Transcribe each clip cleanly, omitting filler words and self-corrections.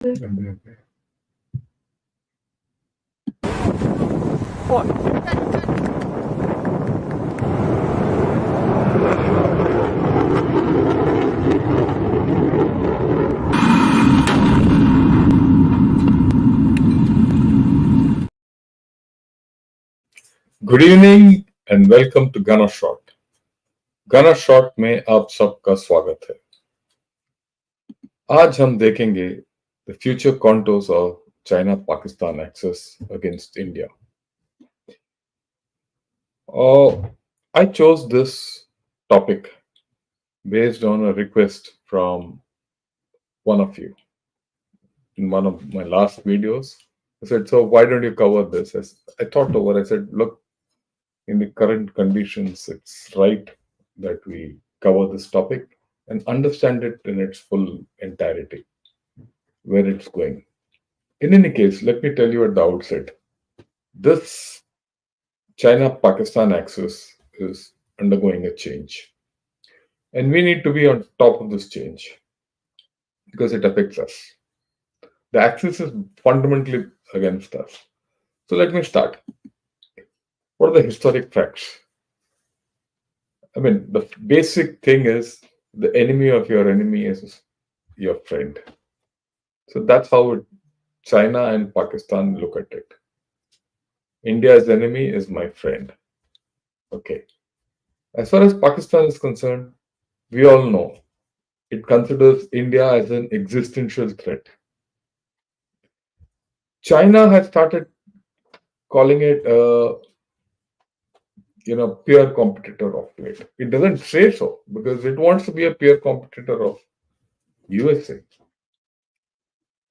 Good evening and welcome to Gaana shot. गाना shot में आप सबका स्वागत है। आज हम देखेंगे the future contours of China Pakistan axis against India. I chose this topic based on a request from one of you in one of my last videos. I said, so why don't you cover this? I thought over, I said, look, in the current conditions, it's right that we cover this topic and understand it in its full entirety, where it's going. In any case, let me tell you at the outset, this China-Pakistan axis is undergoing a change. And we need to be on top of this change because it affects us. The axis is fundamentally against us. So let me start. What are the historic facts? I mean, the basic thing is the enemy of your enemy is your friend. So that's how China and Pakistan look at it. India's enemy is my friend. Okay. As far as Pakistan is concerned, we all know it considers India as an existential threat. China has started calling it a peer competitor of late. It doesn't say so because it wants to be a peer competitor of USA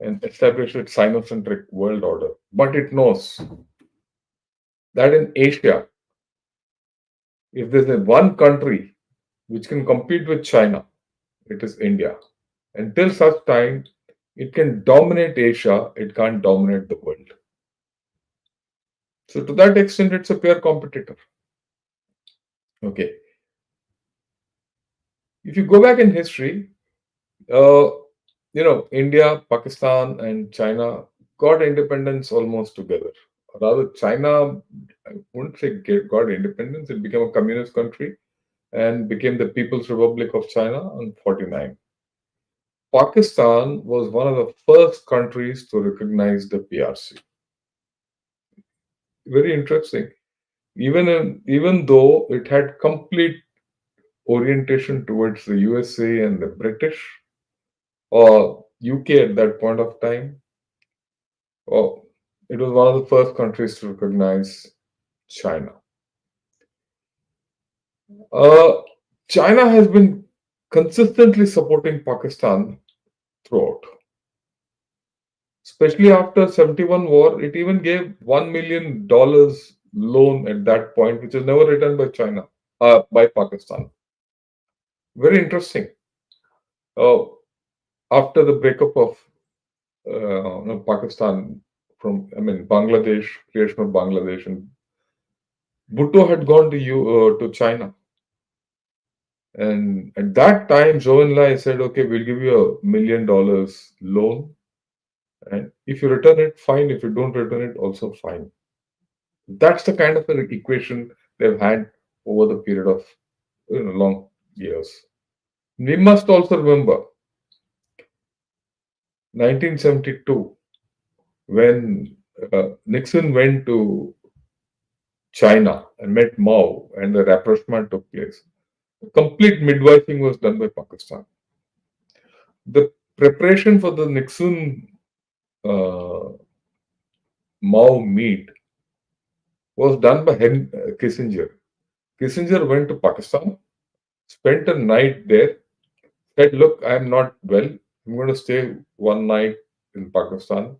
and establish its Sino-centric world order. But it knows that in Asia, if there's one country which can compete with China, it is India. Until such time, it can dominate Asia, it can't dominate the world. So to that extent, it's a peer competitor. Okay. If you go back in history, India, Pakistan, and China got independence almost together. Rather, China, I wouldn't say got independence, it became a communist country and became the People's Republic of China in 1949. Pakistan was one of the first countries to recognize the PRC. Very interesting. Even though it had complete orientation towards the USA and the British or UK at that point of time, it was one of the first countries to recognize China. China has been consistently supporting Pakistan throughout. Especially after 71 war, it even gave $1 million loan at that point, which was never returned by China, by Pakistan. Very interesting. After the breakup of Pakistan Bangladesh, creation of Bangladesh, and Bhutto had gone to China. And at that time, Zhou Enlai said, okay, we'll give you $1 million loan. And if you return it, fine. If you don't return it, also fine. That's the kind of an equation they've had over the period of long years. We must also remember 1972, when Nixon went to China and met Mao and the rapprochement took place. Complete midwifing was done by Pakistan. The preparation for the Nixon Mao meet was done by Kissinger. Kissinger went to Pakistan, spent a night there, said, look, I'm not well. I'm going to stay one night in Pakistan,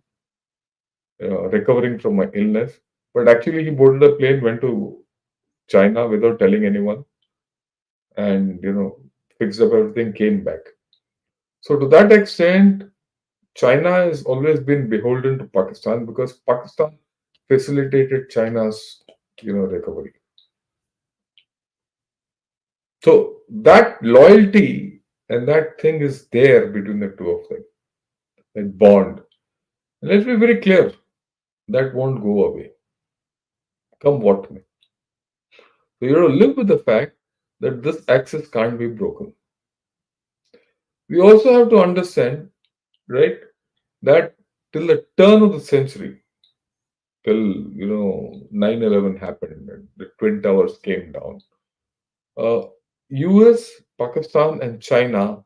recovering from my illness. But actually, he boarded a plane, went to China without telling anyone, and fixed up everything, came back. So to that extent, China has always been beholden to Pakistan because Pakistan facilitated China's recovery. So that loyalty and that thing is there between the two of them, that bond. And let's be very clear, that won't go away, come what may. So you have to live with the fact that this axis can't be broken. We also have to understand, right, that till the turn of the century, till 9/11 happened and the twin towers came down, uh, US, Pakistan, and China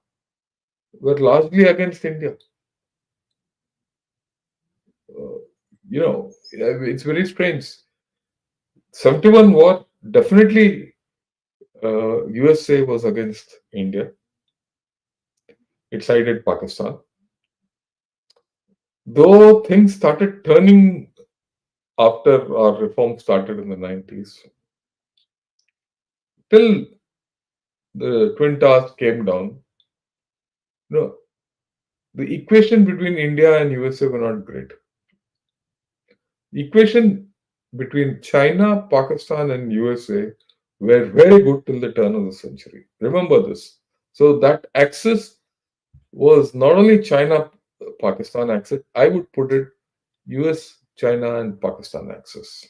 were largely against India. Uh, it's very strange. 71 war, definitely USA was against India. It sided Pakistan. Though things started turning after our reform started in the 90s, till the Twin Towers came down, no, the equation between India and USA were not great. Equation between China, Pakistan, and USA were very good till the turn of the century. Remember this. So that axis was not only China Pakistan axis, I would put it US, China, and Pakistan axis.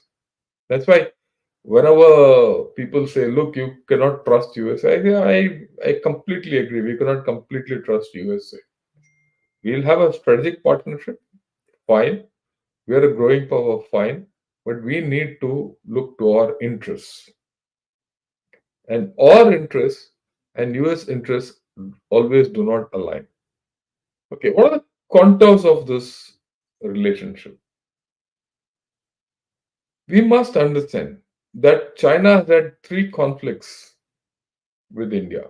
That's why whenever people say, look, you cannot trust USA, I completely agree. We cannot completely trust USA. We'll have a strategic partnership, fine. We are a growing power, fine. But we need to look to our interests. And our interests and US interests always do not align. Okay, what are the contours of this relationship? We must understand that China has had three conflicts with India: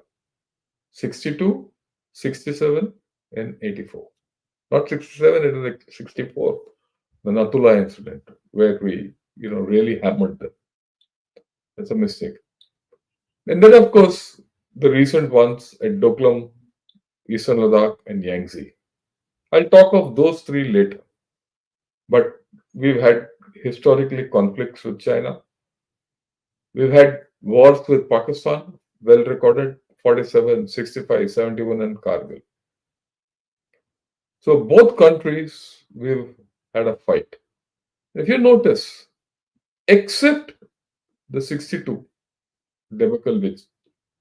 62, 67, and 84. Not 67, it is like 64, the Natula incident, where we, really hammered them. That's a mistake. And then, of course, the recent ones at Doklam, Eastern Ladakh, and Yangtze. I'll talk of those three later. But we've had historically conflicts with China. We've had wars with Pakistan, well recorded: 47, 65, 71, and Kargil. So both countries, we've had a fight. If you notice, except the 62 debacle which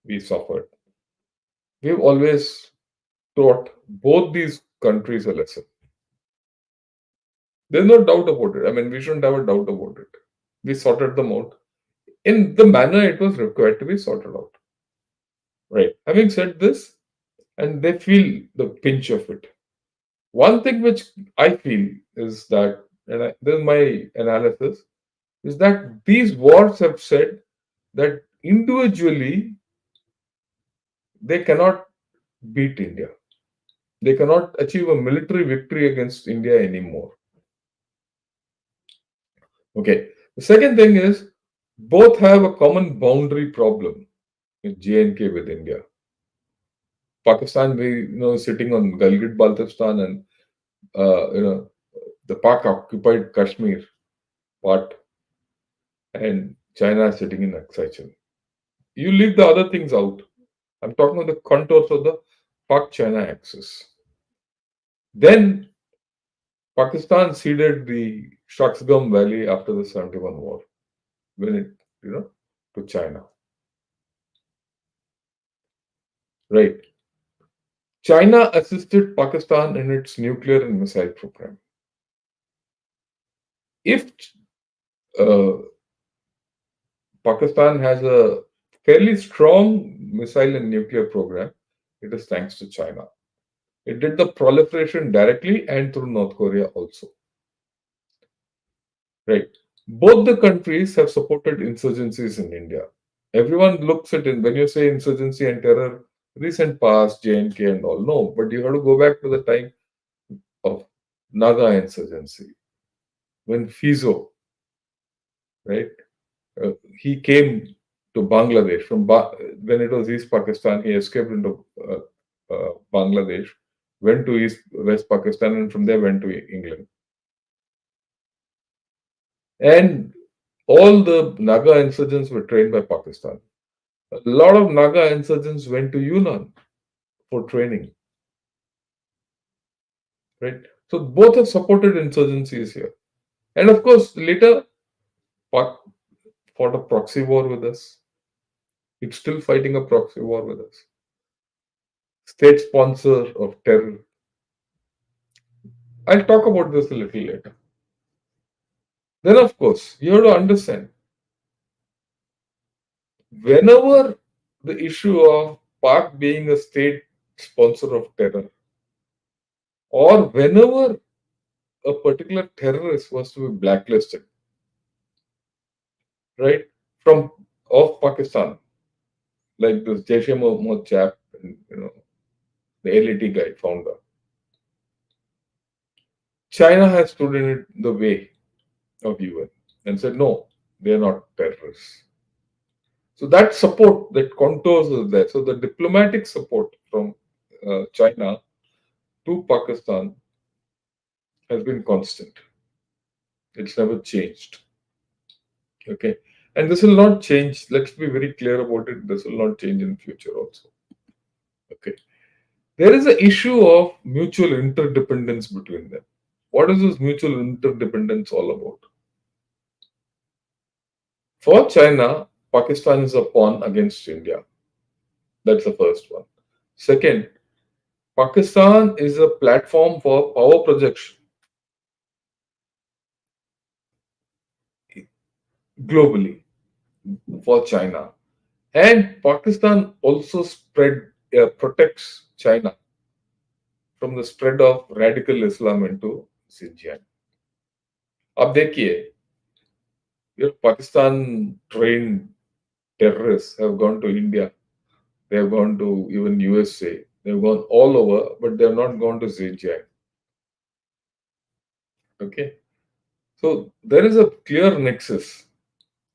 we suffered, we've always taught both these countries a lesson. There's no doubt about it. I mean, we shouldn't have a doubt about it. We sorted them out in the manner it was required to be sorted out. Right. Having said this, and they feel the pinch of it. One thing which I feel is that, and this is my analysis, is that these wars have said that individually they cannot beat India. They cannot achieve a military victory against India anymore. Okay. The second thing is both have a common boundary problem with J&K with India. Pakistan, sitting on Gilgit Baltistan and the PAK occupied Kashmir part, and China sitting in Aksaichin. You leave the other things out. I'm talking about the contours of the Pak-China axis. Then Pakistan ceded the Shaksgam Valley after the 71 war, when it, to China. Right. China assisted Pakistan in its nuclear and missile program. If uh, Pakistan has a fairly strong missile and nuclear program, it is thanks to China. It did the proliferation directly and through North Korea also. Right. Both the countries have supported insurgencies in India. Everyone looks at it when you say insurgency and terror, recent past, J&K and all. No, but you have to go back to the time of Naga insurgency, when Fizo, right, he came to Bangladesh when it was East Pakistan. He escaped into Bangladesh, went to West Pakistan, and from there went to England. And all the Naga insurgents were trained by Pakistan. A lot of Naga insurgents went to Yunnan for training. Right? So both have supported insurgencies here. And of course, later, Pak fought a proxy war with us. It's still fighting a proxy war with us. State sponsor of terror. I'll talk about this a little later. Then, of course, you have to understand whenever the issue of Pak being a state sponsor of terror, or whenever a particular terrorist was to be blacklisted, right, from of Pakistan, like this Jaish Mohammed chap, and, the LAT guy founder, China has stood in the way of UN and said, no, they are not terrorists. So that support, that contours is there. So the diplomatic support from China to Pakistan has been constant. It's never changed. Okay. And this will not change. Let's be very clear about it. This will not change in future also. Okay. There is an issue of mutual interdependence between them. What is this mutual interdependence all about? For China, Pakistan is a pawn against India. That's the first one. Second, Pakistan is a platform for power projection globally for China. And Pakistan also protects China from the spread of radical Islam into Xinjiang. अब देखिए, Pakistan trained terrorists have gone to India, they have gone to even USA, they have gone all over, but they have not gone to Xinjiang. Okay, so there is a clear nexus.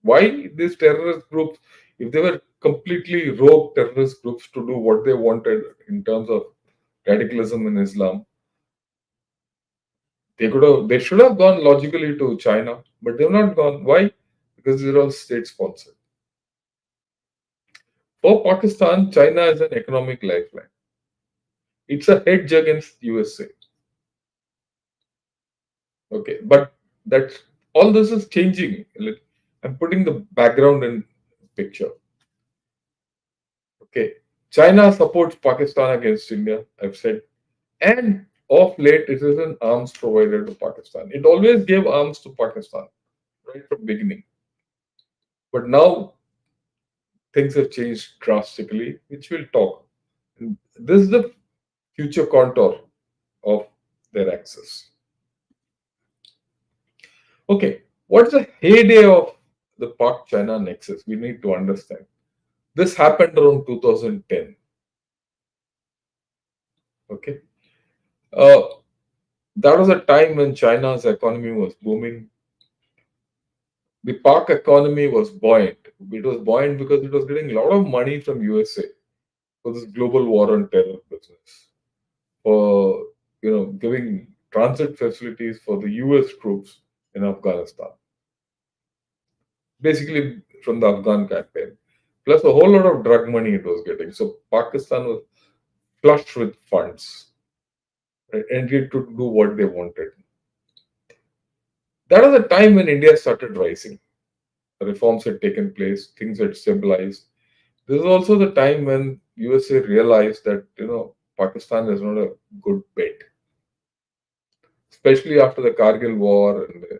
Why these terrorist groups, if they were completely rogue terrorist groups to do what they wanted in terms of radicalism in Islam, they should have gone logically to China, but they've not gone. Why? Because they're all state sponsored. For Pakistan, China is an economic lifeline. It's a hedge against USA. Okay, but that's all this is changing. I'm putting the background in picture. Okay, China supports Pakistan against India. I've said, and of late, it is an arms provider to Pakistan. It always gave arms to Pakistan right from beginning, but now things have changed drastically, which we'll talk. And this is the future contour of their access. Okay, what's the heyday of the Pak China nexus? We need to understand. This happened around 2010. Okay, uh, that was a time when China's economy was booming. The Pak economy was buoyant. It was buoyant because it was getting a lot of money from USA for this global war on terror business, for giving transit facilities for the US troops in Afghanistan, basically from the Afghan campaign, plus a whole lot of drug money it was getting. So Pakistan was flush with funds, right, and it could do what they wanted. That was a time when India started rising. Reforms had taken place, things had stabilized. This is also the time when USA realized that Pakistan is not a good bet, especially after the Kargil war and the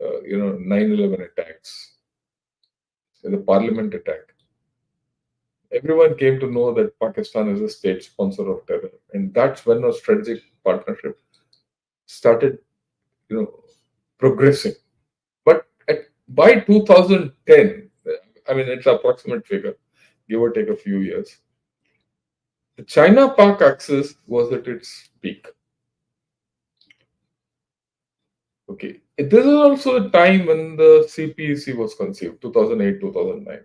9/11 attacks, the parliament attack. Everyone came to know that Pakistan is a state sponsor of terror, and that's when a strategic partnership started, progressing. But by 2010, I mean it's approximate figure, give or take a few years, the China-Pak axis was at its peak. Okay, this is also a time when the CPEC was conceived, 2008, 2009.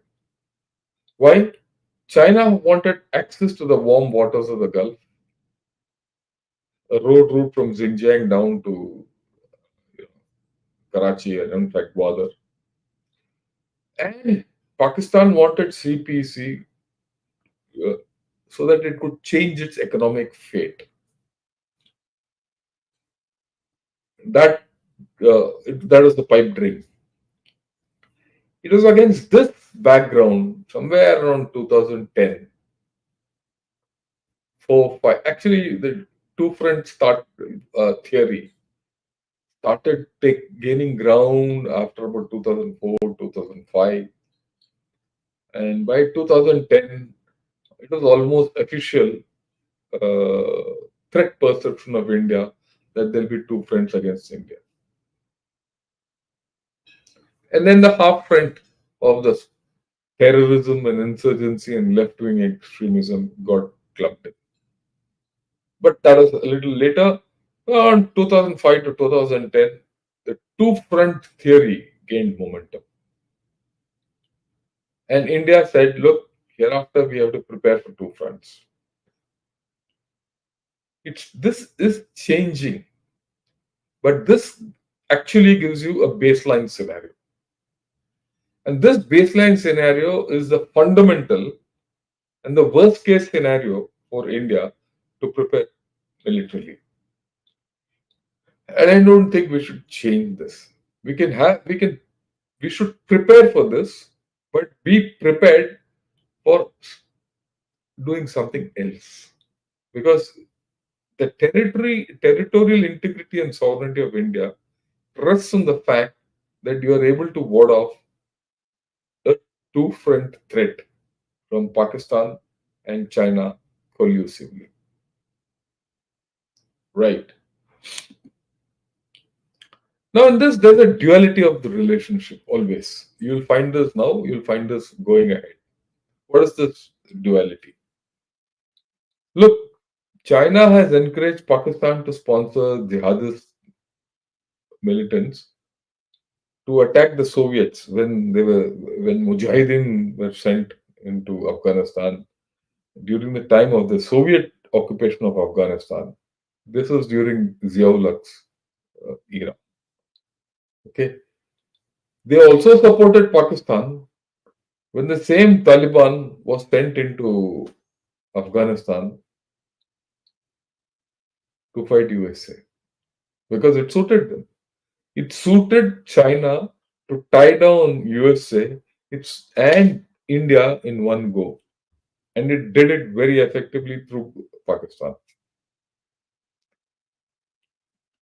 Why? China wanted access to the warm waters of the Gulf, a road route from Xinjiang down to you know, Karachi and in fact Gwadar. And Pakistan wanted CPEC uh, so that it could change its economic fate. That that was the pipe dream. It was against this background, somewhere around 2010, 4, 5. Actually, the two front start theory started gaining ground after about 2004, 2005, and by 2010, it was almost official uh, threat perception of India that there'll be two fronts against India. And then the half front of the terrorism and insurgency and left wing extremism got clubbed in. But that was a little later. Around 2005 to 2010, the two front theory gained momentum. And India said, look, hereafter we have to prepare for two fronts. This is changing, but this actually gives you a baseline scenario. And this baseline scenario is the fundamental and the worst case scenario for India to prepare militarily. And I don't think we should change this. We should prepare for this, but be prepared for doing something else. Because the territorial integrity and sovereignty of India rests on the fact that you are able to ward off a two-front threat from Pakistan and China collusively. Right. Now, in this, there's a duality of the relationship always. You'll find this now, you'll find this going ahead. What is this duality? Look, China has encouraged Pakistan to sponsor jihadist militants to attack the Soviets when Mujahideen were sent into Afghanistan during the time of the Soviet occupation of Afghanistan. This was during Ziaul's era. Okay, they also supported Pakistan when the same Taliban was sent into Afghanistan to fight USA because it suited them. It suited China to tie down USA and India in one go. And it did it very effectively through Pakistan.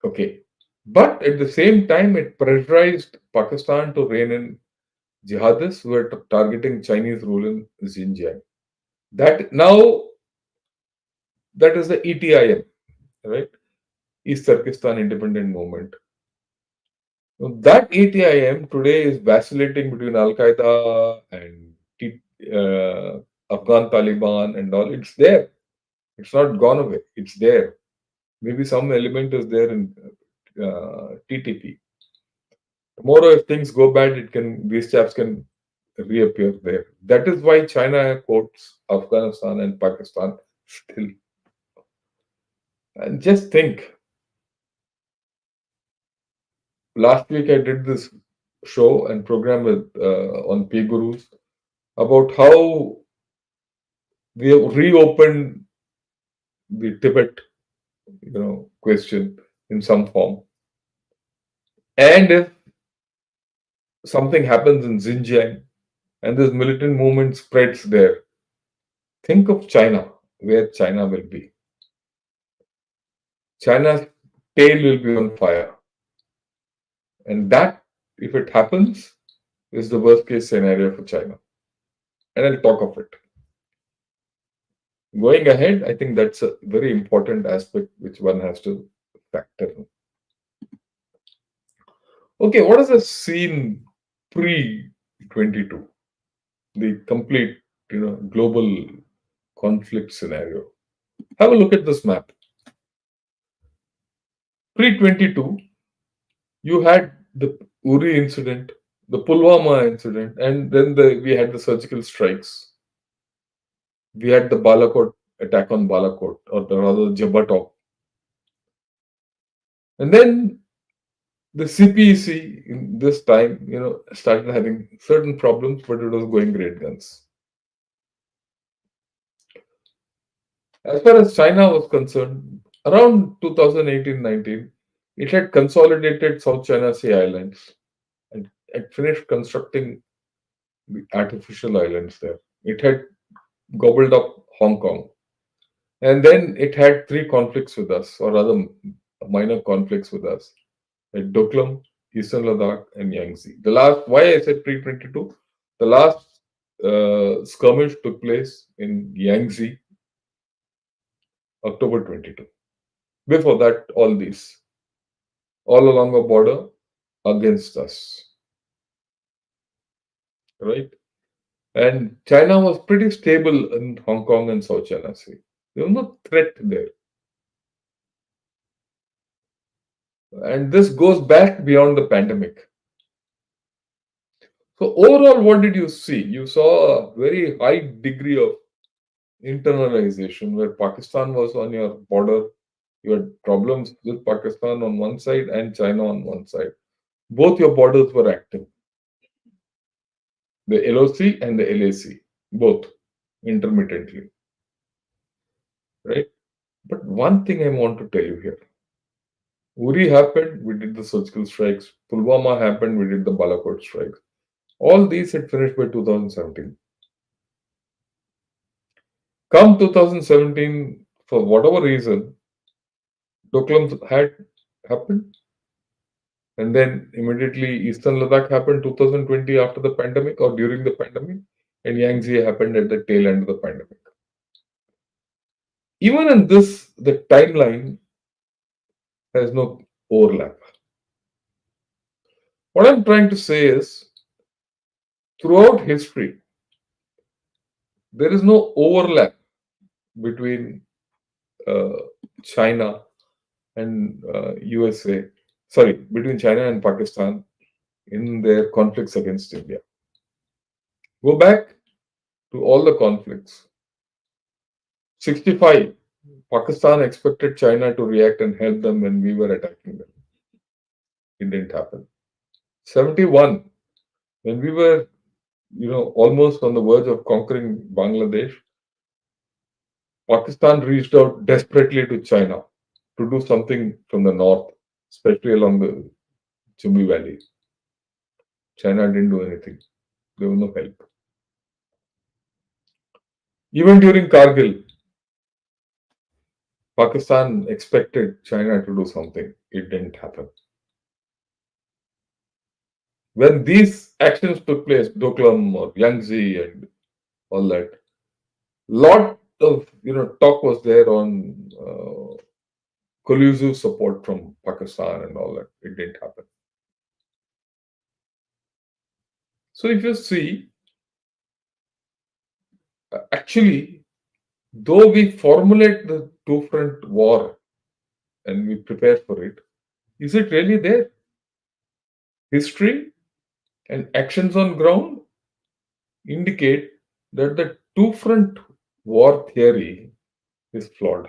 Okay. But at the same time, it pressurized Pakistan to rein in jihadists who were targeting Chinese rule in Xinjiang. That now, that is the ETIM, right? East Turkestan Independent Movement. Now, that ETIM today is vacillating between Al Qaeda and Afghan Taliban and all. It's there. It's not gone away. It's there. Maybe some element is there in TTP. Tomorrow, if things go bad, these chaps can reappear there. That is why China quotes Afghanistan and Pakistan still. And just think, last week I did this show and program with on P Gurus about how we have reopened the Tibet, question in some form. And if something happens in Xinjiang and this militant movement spreads there, think of China, where China will be. China's tail will be on fire. And that, if it happens, is the worst case scenario for China. And I'll talk of it. Going ahead, I think that's a very important aspect which one has to factor in. Okay, what is the scene pre 22? The complete, global conflict scenario. Have a look at this map. Pre 22, you had the Uri incident, the Pulwama incident, and then we had the surgical strikes. We had the Balakot attack on Balakot, or rather Jabatok. And then the CPEC in this time, started having certain problems, but it was going great guns. As far as China was concerned, around 2018-19, It had consolidated South China Sea islands and had finished constructing the artificial islands there. It had gobbled up Hong Kong. And then it had three conflicts with us, or rather minor conflicts with us, at Doklam, Eastern Ladakh, and Yangtze. The last, why I said pre 22, the last skirmish took place in Yangtze, October 22. Before that, all these, all along a border against us, right? And China was pretty stable in Hong Kong and South China Sea. There was no threat there. And this goes back beyond the pandemic. So, overall, what did you see? You saw a very high degree of internalization where Pakistan was on your border. You had problems with Pakistan on one side and China on one side. Both your borders were active, the LOC and the LAC, both intermittently, right? But one thing I want to tell you here, Uri happened, we did the surgical strikes. Pulwama happened, we did the Balakot strikes. All these had finished by 2017. Come 2017, for whatever reason, Doklam had happened, and then immediately Eastern Ladakh happened 2020 after the pandemic or during the pandemic, and Yangtze happened at the tail end of the pandemic. Even in this, the timeline has no overlap. What I'm trying to say is, throughout history, there is no overlap between uh, China and USA, sorry, between China and Pakistan in their conflicts against India. Go back to all the conflicts. 65, Pakistan expected China to react and help them when we were attacking them. It didn't happen. 71, when we were, almost on the verge of conquering Bangladesh, Pakistan reached out desperately to China to do something from the north, especially along the Chumbi Valley. China didn't do anything. There was no help. Even during Kargil, Pakistan expected China to do something. It didn't happen. When these actions took place, Doklam or Yangtze and all that, lot of talk was there on collusive support from Pakistan and all that. It didn't happen. So if you see, actually, though we formulate the two-front war and we prepare for it, is it really there? History and actions on ground indicate that the two-front war theory is flawed.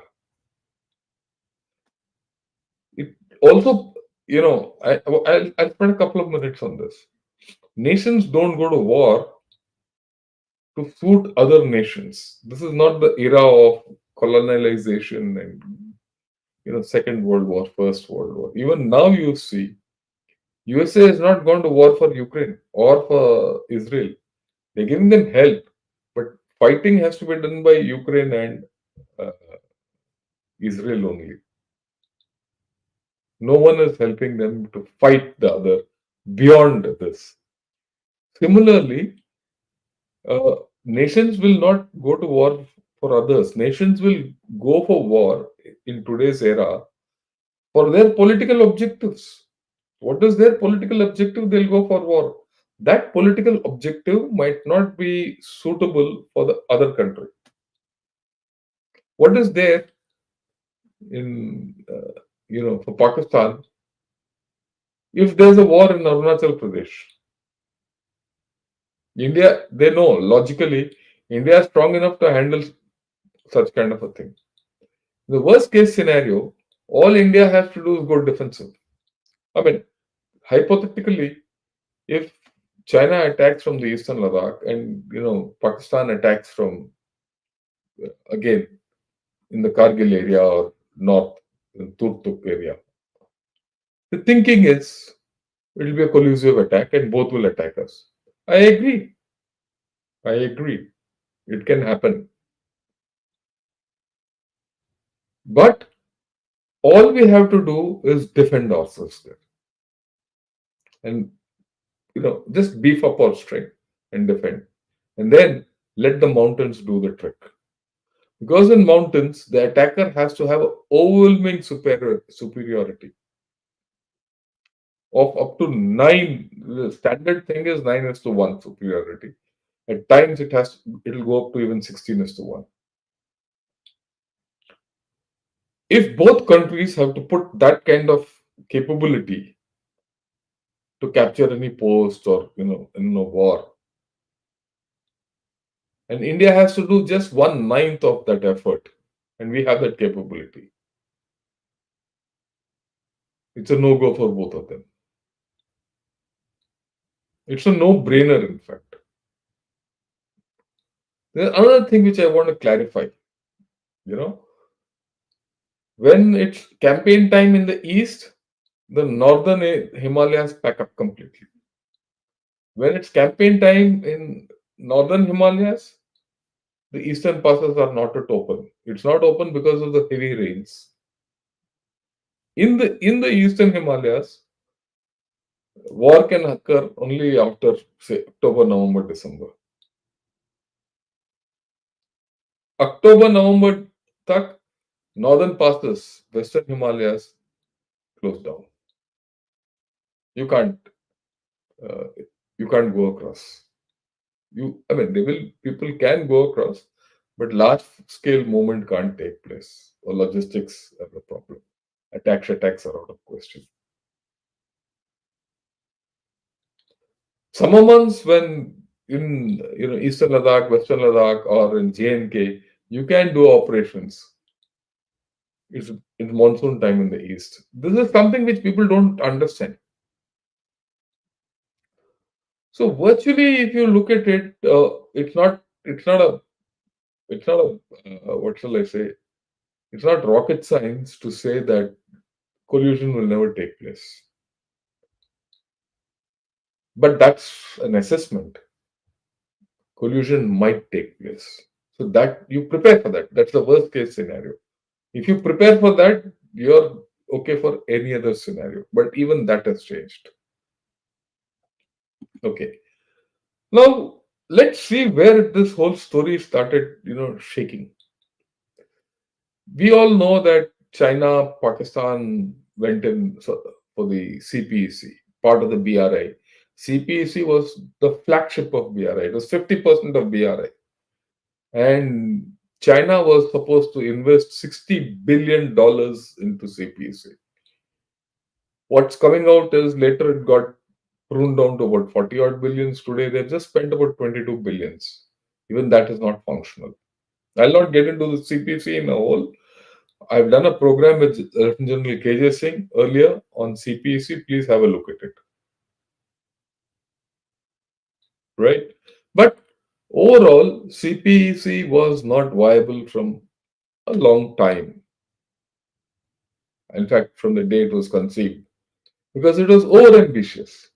It also, I'll spend a couple of minutes on this. Nations don't go to war to suit other nations. This is not the era of colonialization and Second World War, First World War. Even now, you see, USA has not gone to war for Ukraine or for Israel. They're giving them help, but fighting has to be done by Ukraine and uh, Israel only. No one is helping them to fight the other beyond this. Similarly, nations will not go to war for others. Nations will go for war in today's era for their political objectives. What is their political objective? They'll go for war. That political objective might not be suitable for the other country. What is there in, for Pakistan? If there's a war in Arunachal Pradesh, India, they know logically, India is strong enough to handle such kind of a thing. The worst case scenario, all India has to do is go defensive. I mean, hypothetically, if China attacks from the eastern Ladakh and Pakistan attacks from again in the Kargil area or north in Turtuk area, The thinking is it will be a collusive attack and both will attack us. I agree. I agree. It can happen. But all we have to do is defend ourselves there. And just beef up our strength and defend. And then let the mountains do the trick. Because in mountains, the attacker has to have overwhelming superiority of up to 9. The standard thing is 9 is to 1 superiority. At times it'll go up to even 16 is to 1. If both countries have to put that kind of capability to capture any post or in a war, and India has to do just 1/9 of that effort, and we have that capability, it's a no-go for both of them. It's a no-brainer, in fact. There's another thing which I want to clarify. You know, when it's campaign time in the east, the northern Himalayas pack up completely. When it's campaign time in northern Himalayas, the eastern passes are not yet open. It's not open because of the heavy rains. In the eastern Himalayas, war can occur only after, say, October, November, December. October, November, tak, northern passes, western Himalayas closed down. You can't, uh, you can't go across. I mean, people can go across, but large scale movement can't take place, or logistics are a problem. Attacks are out of question. Summer months, when in eastern Ladakh, western Ladakh, or in JNK, you can do operations. It's monsoon time in the east. This is something which people don't understand. So virtually, if you look at it, it's not a what shall I say? It's not rocket science to say that collusion will never take place. But that's an assessment. Collusion might take place. So that you prepare for that. That's the worst case scenario. If you prepare for that, you're okay for any other scenario. But even that has changed. Okay. Now let's see where this whole story started, shaking. We all know that China, Pakistan went in for the CPEC, part of the BRI. CPEC was the flagship of BRI. It was 50% of BRI. And China was supposed to invest $60 billion into CPEC. What's coming out is later it got pruned down to about 40 odd billions. Today they've just spent about 22 billions. Even that is not functional. I'll not get into the CPC in a whole. I've done a program with Lieutenant General KJ Singh earlier on CPC. Please have a look at it. Right? But overall, CPC was not viable from a long time. In fact, from the day it was conceived, because it was over ambitious.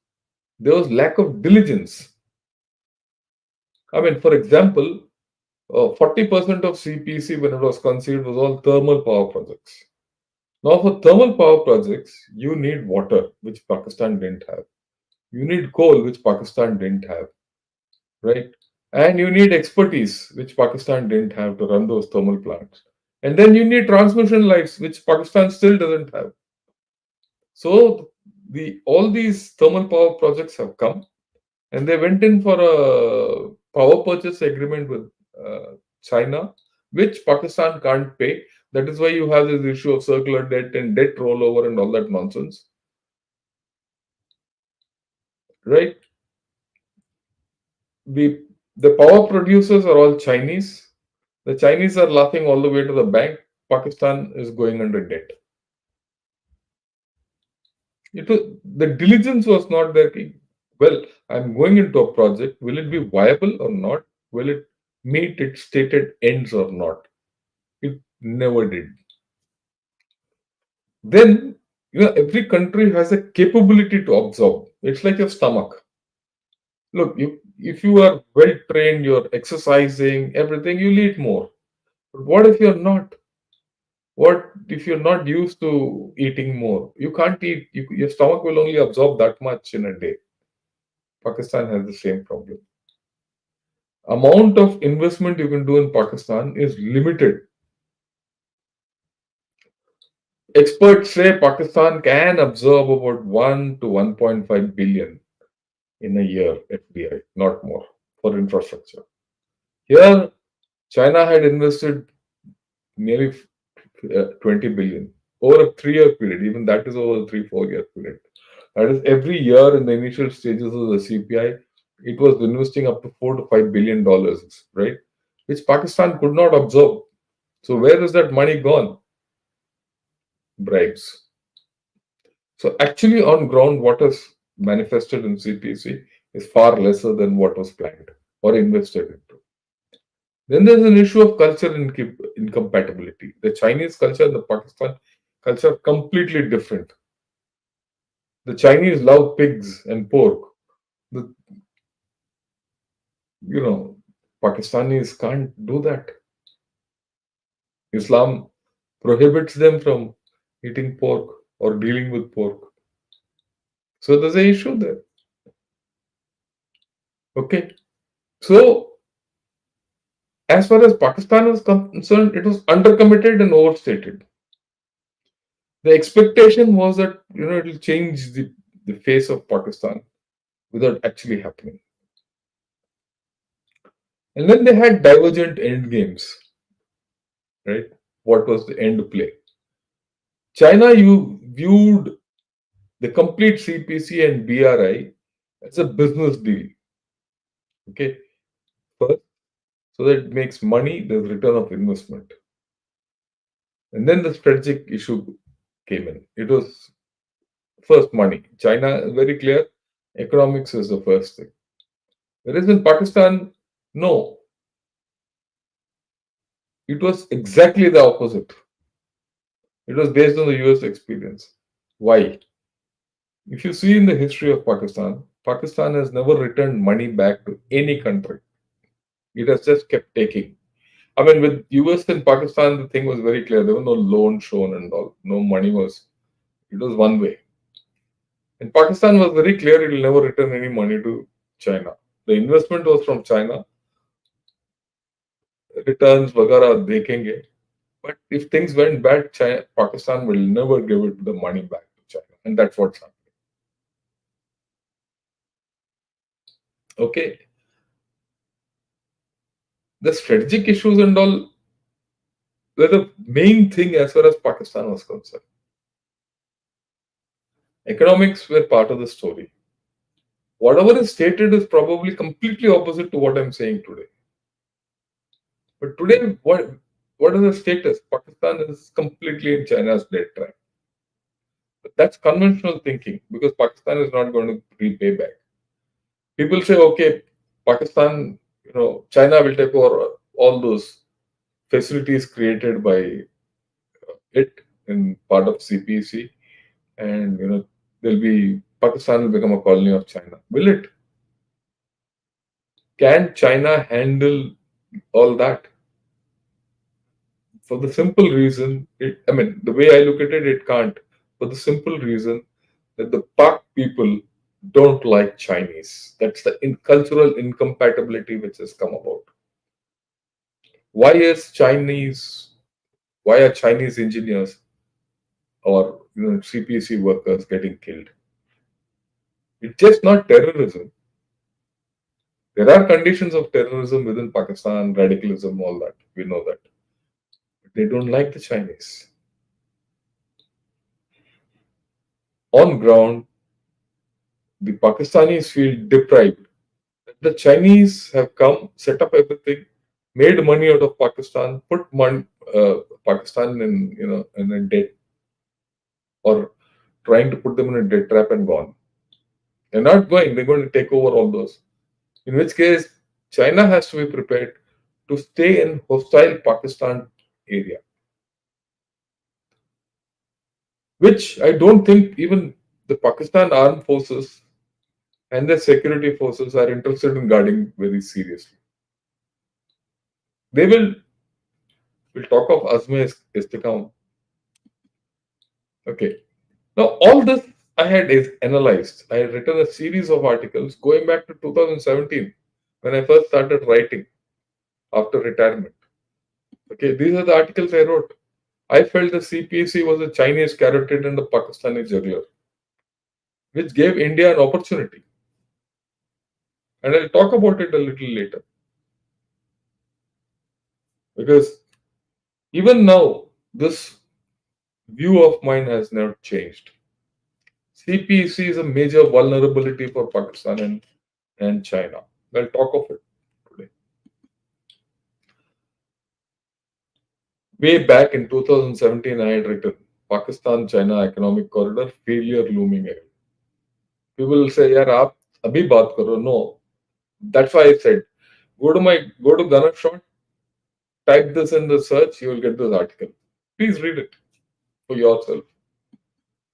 There was lack of diligence. I mean, for example, 40% of CPC when it was conceived was all thermal power projects. Now, for thermal power projects, you need water, which Pakistan didn't have. You need coal, which Pakistan didn't have, right? And you need expertise, which Pakistan didn't have to run those thermal plants. And then you need transmission lines, which Pakistan still doesn't have. So all these thermal power projects have come, and they went in for a power purchase agreement with China, which Pakistan can't pay. That is why you have this issue of circular debt and debt rollover and all that nonsense, right? The power producers are all Chinese. The Chinese are laughing all the way to the bank. Pakistan is going under debt. The diligence was not there. Well, I'm going into a project. Will it be viable or not? Will it meet its stated ends or not? It never did. Then Every country has a capability to absorb. It's like your stomach. Look, if you are well trained, you're exercising, everything, you'll eat more. But what if you're not? What if you're not used to eating more? You can't eat. Your stomach will only absorb that much in a day. Pakistan has the same problem. Amount of investment you can do in Pakistan is limited. Experts say Pakistan can absorb about 1 to 1.5 billion in a year FDI, not more, for infrastructure. Here, China had invested nearly 20 billion over a 3 year period. Even that is over a 3 4 year period. That is every year in the initial stages of the CPI, it was investing up to $4 to $5 billion, right? Which Pakistan could not absorb. So where is that money gone? Bribes. So actually, on ground, what is manifested in CPC is far lesser than what was planned or invested into. Then there's an issue of culture incompatibility. The Chinese culture and the Pakistan culture are completely different. The Chinese love pigs and pork. The you know Pakistanis can't do that. Islam prohibits them from eating pork or dealing with pork. So there's an issue there. Okay. So as far as Pakistan is concerned, it was undercommitted and overstated. The expectation was that it will change the face of Pakistan without actually happening. And then they had divergent end games, right? What was the end play? China, you viewed the complete CPC and BRI as a business deal. Okay, first, so that it makes money, there's return of investment. And then the strategic issue came in. It was first money. China, very clear, economics is the first thing. Whereas in Pakistan, no, it was exactly the opposite. It was based on the US experience. Why? If you see in the history of Pakistan, Pakistan has never returned money back to any country. It has just kept taking. I mean, with US and Pakistan, the thing was very clear. There were no loans shown and all. No money was. It was one way. And Pakistan was very clear. It will never return any money to China. The investment was from China. Returns, वगैरह देखेंगे. But if things went bad, Pakistan will never give it the money back to China, and that's what's happening. Okay, the strategic issues and all were the main thing as far as Pakistan was concerned. Economics were part of the story. Whatever is stated is probably completely opposite to what I'm saying today. But today, what is the status? Pakistan is completely in China's debt trap. But that's conventional thinking because Pakistan is not going to repay back. People say, okay, Pakistan, China will take over all those facilities created by it in part of CPC, and there'll be Pakistan will become a colony of China. Will it? Can China handle all that? For the simple reason, I mean, the way I look at it, it can't. For the simple reason that the PAK people don't like Chinese. That's the cultural incompatibility which has come about. Why is Chinese? Why are Chinese engineers or CPC workers getting killed? It's just not terrorism. There are conditions of terrorism within Pakistan, radicalism, all that. We know that. But they don't like the Chinese. On ground, the Pakistanis feel deprived. The Chinese have come, set up everything, made money out of Pakistan, put Pakistan in a debt, or trying to put them in a debt trap and gone. They're not going. They're going to take over all those. In which case, China has to be prepared to stay in hostile Pakistan area. which I don't think even the Pakistan armed forces and the security forces are interested in guarding very seriously. They will talk of Azme Istikam. Okay. Now all this I had is analyzed. I had written a series of articles going back to 2017 when I first started writing after retirement. Okay, these are the articles I wrote. I felt the CPC was a Chinese carotid and a Pakistani jugular, which gave India an opportunity. And I'll talk about it a little later. Because even now, this view of mine has not changed. CPC is a major vulnerability for Pakistan and China. I'll talk of it today. Way back in 2017, I had written Pakistan China Economic Corridor failure looming ahead. People will say, Yaar, aap abhi baat karo. No. That's why I said, go to Ganashon, type this in the search, you will get this article. Please read it for yourself.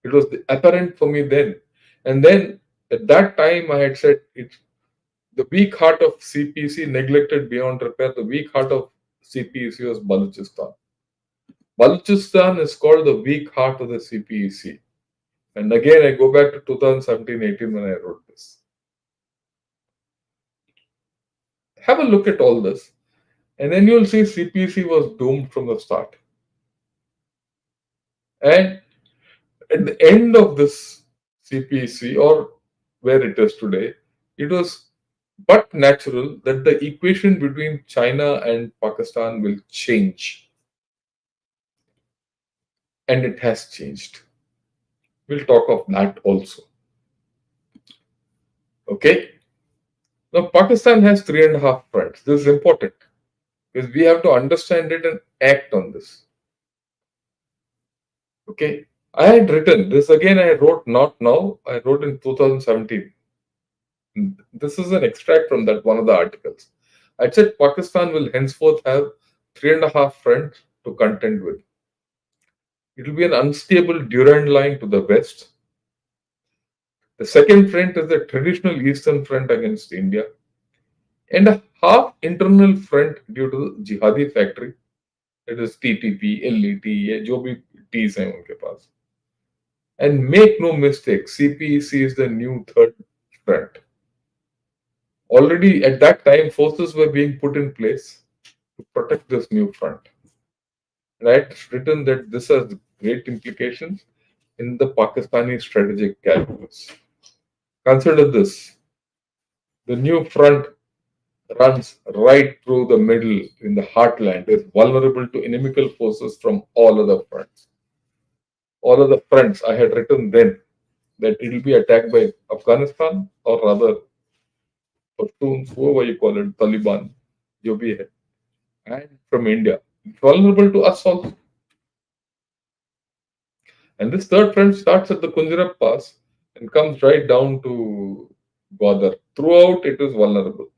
It was apparent for me then. And then at that time, I had said it's the weak heart of CPC neglected beyond repair. The weak heart of CPC was Balochistan. Balochistan is called the weak heart of the CPEC. And again, I go back to 2017-18 when I wrote this. Have a look at all this, and then you'll see CPC was doomed from the start. And at the end of this CPC, or where it is today, it was but natural that the equation between China and Pakistan will change. And it has changed. We'll talk of that also. Okay? Now, Pakistan has 3.5 fronts. This is important because we have to understand it and act on this. Okay? I had written this again, I wrote not now, I wrote in 2017. This is an extract from that one of the articles. I said Pakistan will henceforth have 3.5 fronts to contend with. It will be an unstable Durand line to the west. The second front is the traditional Eastern Front against India, and a half internal front due to the jihadi factory. It is TTP, LET, ये जो भी T's हैं उनके पास. And make no mistake, CPEC is the new third front. Already at that time, forces were being put in place to protect this new front. Right? It's written that this has great implications in the Pakistani strategic calculus. Consider this. The new front runs right through the middle in the heartland, is vulnerable to inimical forces from all other fronts. All other fronts, I had written then that it will be attacked by Afghanistan or rather Pashtuns, whoever you call it, Taliban, jo bhi hai, and from India. It's vulnerable to us also. And this third front starts at the Kunjarab Pass and comes right down to Gwadar. Throughout, it is vulnerable.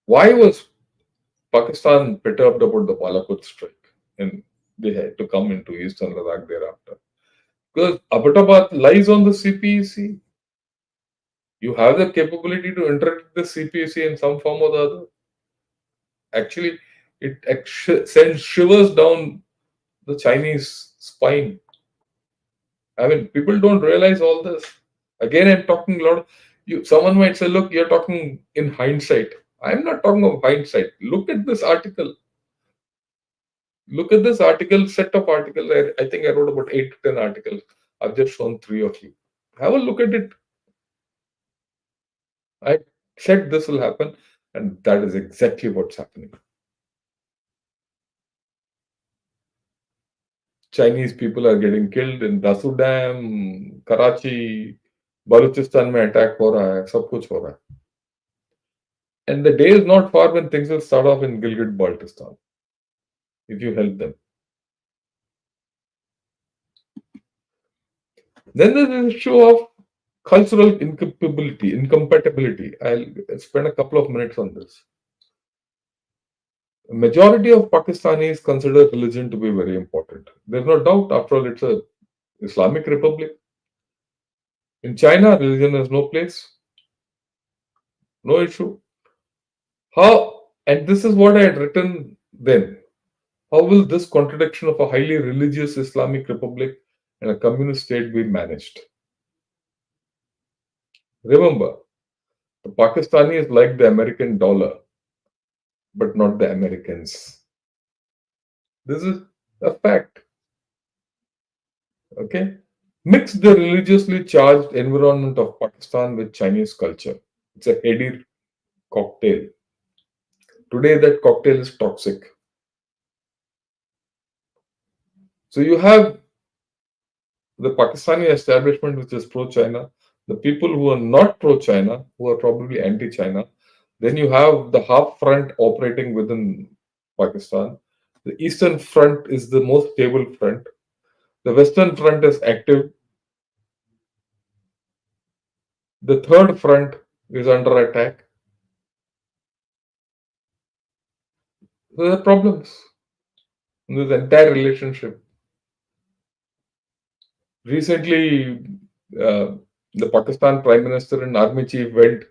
Why was Pakistan perturbed about the Balakot strike? And they had to come into eastern Ladakh thereafter. Because Abbottabad lies on the CPEC. You have the capability to interact with the CPEC in some form or the other. Actually, it sends shivers down the Chinese spine. I mean, people don't realize all this. Again, I'm talking a lot. Someone might say, "Look, you're talking in hindsight." I'm not talking of hindsight. Look at this article. Look at this article, set of articles. I think I wrote about 8 to 10 articles. I've just shown 3 of you. Have a look at it. I said this will happen, and that is exactly what's happening. Chinese people are getting killed in Dasu Dam, Karachi, Balochistan में attack हो रहा है, सब कुछ हो रहा है. And the day is not far when things will start off in Gilgit-Baltistan if you help them. Then there's the issue of cultural incompatibility. I'll spend a couple of minutes on this. Majority of Pakistanis consider religion to be very important. There's no doubt, after all, it's a Islamic republic. In China, religion has no place, no issue. How, and this is what I had written then. How will this contradiction of a highly religious Islamic republic and a communist state be managed? Remember, the Pakistani is like the American dollar, but not the Americans. This is a fact. Okay? Mix the religiously charged environment of Pakistan with Chinese culture. It's a heady cocktail. Today, that cocktail is toxic. So you have the Pakistani establishment, which is pro China, the people who are not pro China, who are probably anti China. Then you have the half front operating within Pakistan. The Eastern Front is the most stable front. The Western Front is active. The third front is under attack. So there are problems in this entire relationship. Recently, uh, the Pakistan Prime Minister and Army Chief went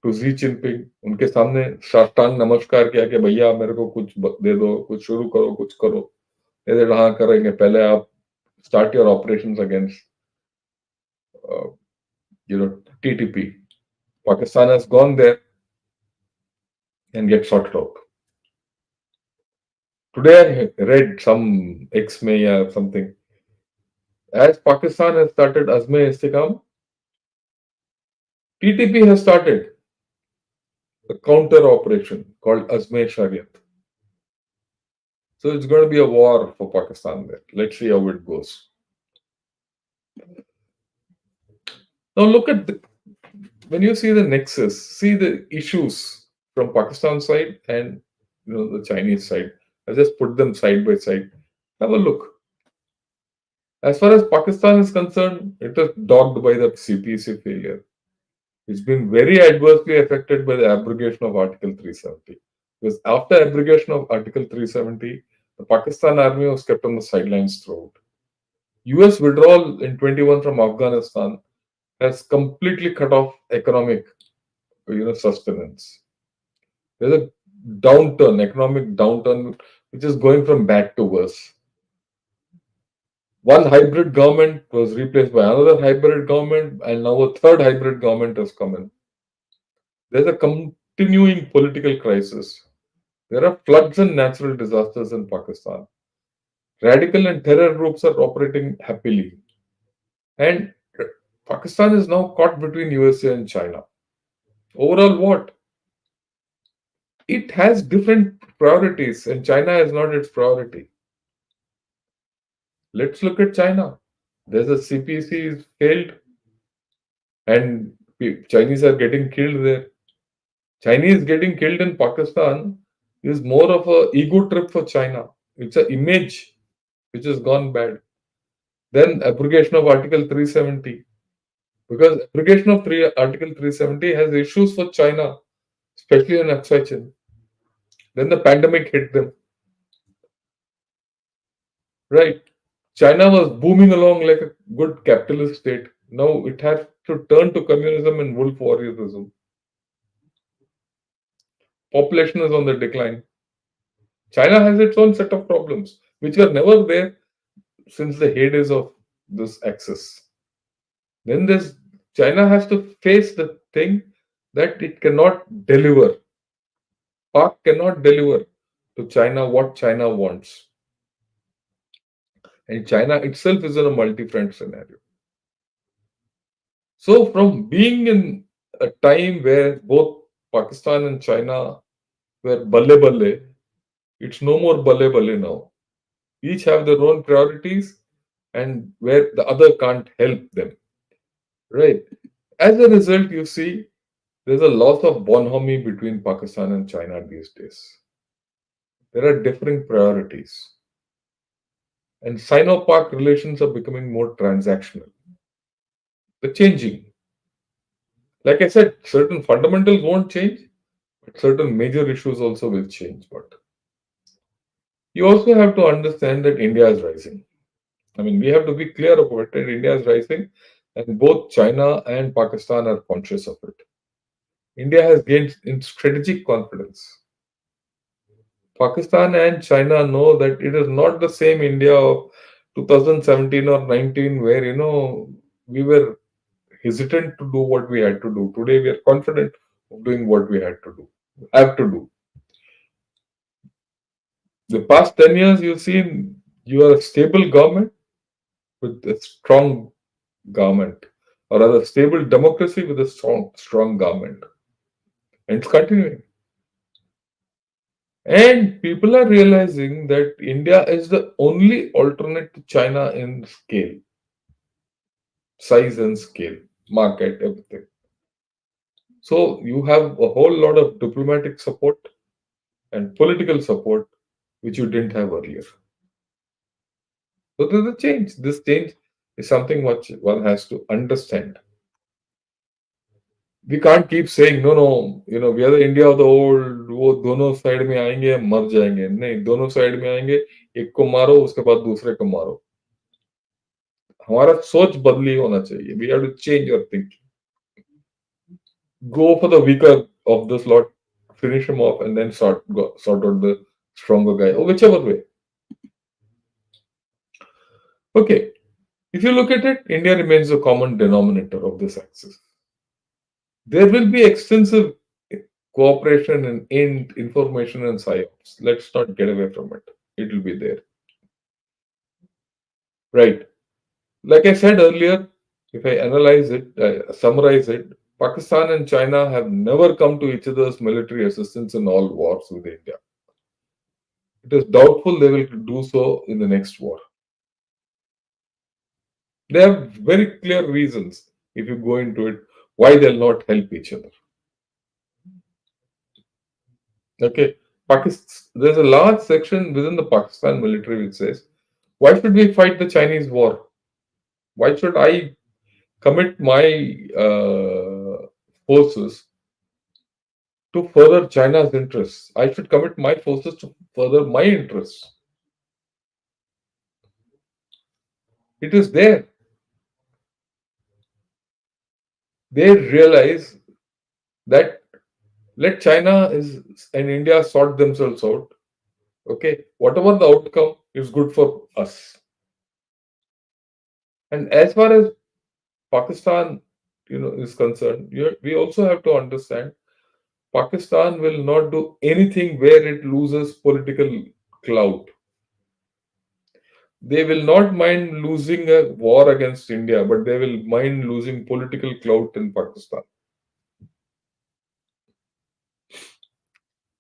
to Xi Jinping उनके सामने साष्टांग नमस्कार किया कि भैया मेरे को कुछ दे दो, कुछ शुरू करो, कुछ करो. ये हाँ करेंगे, पहले आप start your operations against uh, TTP. Pakistan has gone there and get sorted out. Today I read some X-May or something. As Pakistan has started Azme Istikam, TTP has started a counter operation called Azme Shariat. So it's going to be a war for Pakistan there. Let's see how it goes. Now look at when you see the nexus, see the issues from Pakistan side and the Chinese side. I just put them side by side. Have a look. As far as Pakistan is concerned, it is dogged by the CPC failure. It's been very adversely affected by the abrogation of Article 370. Because after abrogation of Article 370, the Pakistan army was kept on the sidelines throughout. US withdrawal in 21 from Afghanistan has completely cut off economic sustenance. There's a downturn, economic downturn, which is going from bad to worse. One hybrid government was replaced by another hybrid government, and now a third hybrid government has come in. There's a continuing political crisis. There are floods and natural disasters in Pakistan. Radical and terror groups are operating happily. And Pakistan is now caught between USA and China. Overall, what? It has different priorities, and China is not its priority. Let's look at China. There's a CPC is failed, and Chinese are getting killed there. Chinese getting killed in Pakistan is more of a ego trip for China. It's an image which has gone bad. Then abrogation of Article 370. Because abrogation of Article 370 has issues for China, especially in Aksai. Then the pandemic hit them. Right. China was booming along like a good capitalist state. Now it has to turn to communism and wolf warriorism. Population is on the decline. China has its own set of problems, which were never there since the heydays of this axis. Then this China has to face the thing that it cannot deliver. PAK cannot deliver to China what China wants. And China itself is in a multi-front scenario. So from being in a time where both Pakistan and China were balle balle, it's no more balle balle now. Each have their own priorities and where the other can't help them. Right. As a result, you see, there's a loss of bonhomie between Pakistan and China these days. There are different priorities. And Sino-Pak relations are becoming more transactional. They're changing. Like I said, certain fundamentals won't change, but certain major issues also will change. But You also have to understand that India is rising. I mean, we have to be clear about it. India is rising, and both China and Pakistan are conscious of it. India has gained in strategic confidence. Pakistan and China know that it is not the same India of 2017 or 19 where, we were hesitant to do what we had to do. Today we are confident of doing what we had to do, have to do. The past 10 years, you've seen you are a stable government with a strong government, or rather, stable democracy with a strong government. And it's continuing. And people are realizing that India is the only alternate to China in scale, size and scale, market, everything. So you have a whole lot of diplomatic support and political support which you didn't have earlier. So there's a change. This change is something which one has to understand. We can't keep saying no, no. We are the India of the old. वो दोनों side में आएंगे मर जाएंगे नहीं दोनों side में आएंगे एक को मारो उसके बाद दूसरे को मारो हमारा सोच बदली होना चाहिए we have to change your thinking go for the weaker of this lot finish him off and then sort out the stronger guy or whichever way. Okay, if you look at it, India remains the common denominator of this axis. There will be extensive cooperation in information and science. Let's not get away from it. It will be there. Right. Like I said earlier, if I analyze it, summarize it, Pakistan and China have never come to each other's military assistance in all wars with India. It is doubtful they will do so in the next war. They have very clear reasons, if you go into it, why they'll not help each other. Okay, Pakistan, there's a large section within the Pakistan military which says, why should we fight the Chinese war? Why should I commit my forces to further China's interests? I should commit my forces to further my interests. It is there. They realize that let China and India sort themselves out. Okay, whatever the outcome is good for us. And as far as Pakistan, is concerned, we also have to understand Pakistan will not do anything where it loses political clout. They will not mind losing a war against India, but they will mind losing political clout in Pakistan.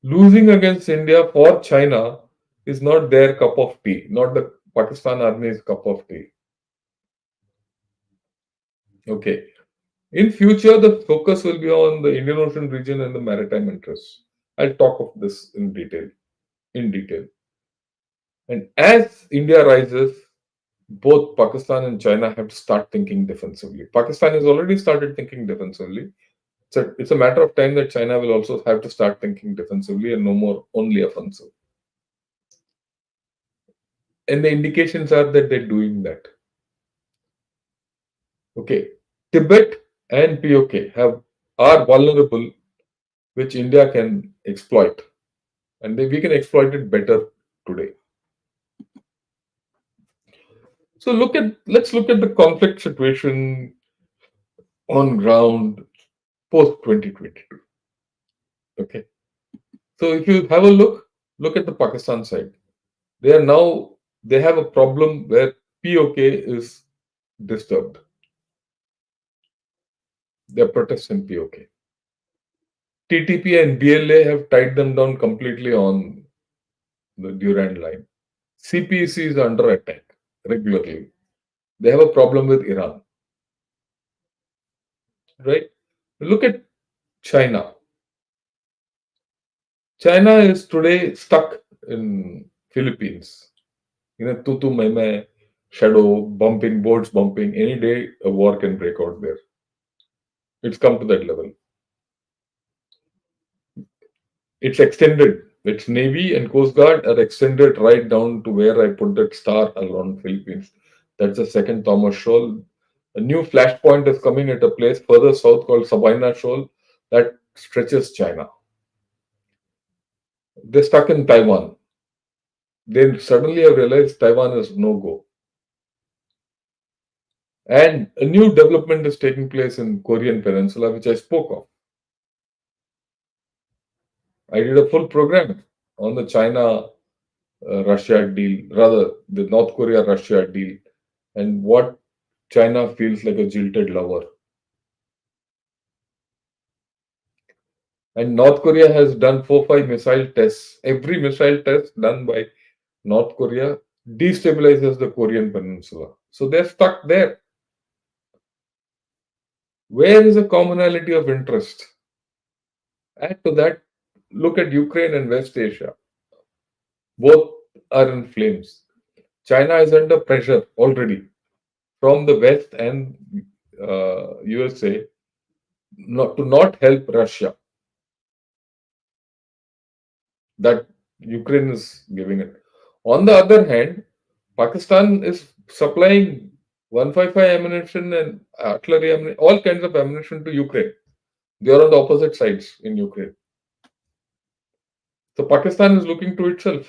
Losing against India for China is not their cup of tea, not the Pakistan Army's cup of tea. Okay. In future, the focus will be on the Indian Ocean region and the maritime interests. I'll talk of this in detail. And as India rises, both Pakistan and China have to start thinking defensively. Pakistan has already started thinking defensively. It's a matter of time that China will also have to start thinking defensively and no more only offensive. And the indications are that they're doing that. Okay. Tibet and POK are vulnerable, which India can exploit. And we can exploit it better today. So let's look at the conflict situation on ground post 2022. Okay. So if you have a look at the Pakistan side. They have a problem where POK is disturbed. They're protesting POK. TTP and BLA have tied them down completely on the Durand line. CPC is under attack regularly. They have a problem with Iran. Right? Look at China. China is today stuck in Philippines. Tutu meme, shadow, bumping, boats bumping. Any day a war can break out there. It's come to that level. It's extended. Its Navy and Coast Guard are extended right down to where I put that star around Philippines. That's the second Thomas Shoal. A new flashpoint is coming at a place further south called Sabina Shoal that stretches China. They're stuck in Taiwan. They suddenly have realized Taiwan is no go. And a new development is taking place in Korean Peninsula, which I spoke of. I did a full program on the China Russia deal, rather the North Korea Russia deal, and what China feels like a jilted lover. And North Korea has done 4 5 missile tests. Every missile test done by North Korea destabilizes the Korean Peninsula. So they're stuck there. Where is the commonality of interest? Add to that, look at Ukraine and West Asia. Both are in flames. China is under pressure already from the West and USA not help Russia. That Ukraine is giving it. On the other hand, Pakistan is supplying 155 ammunition and artillery ammunition, all kinds of ammunition to Ukraine. They are on the opposite sides in Ukraine. So Pakistan is looking to itself,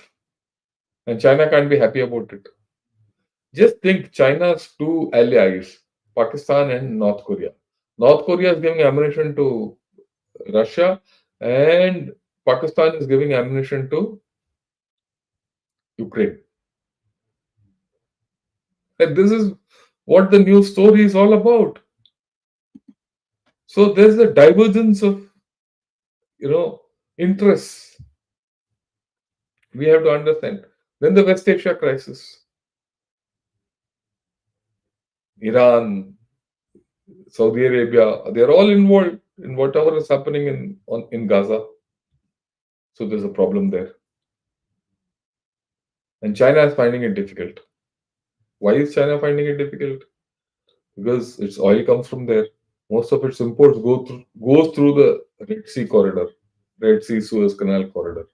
and China can't be happy about it. Just think China's two allies, Pakistan and North Korea. North Korea is giving ammunition to Russia, and Pakistan is giving ammunition to Ukraine. And this is what the news story is all about. So there's a divergence of interests. We have to understand. Then the West Asia crisis, Iran, Saudi Arabia, they're all involved in whatever is happening in Gaza. So there's a problem there. And China is finding it difficult. Why is China finding it difficult? Because its oil comes from there. Most of its imports goes through the Red Sea corridor, Red Sea Suez Canal corridor.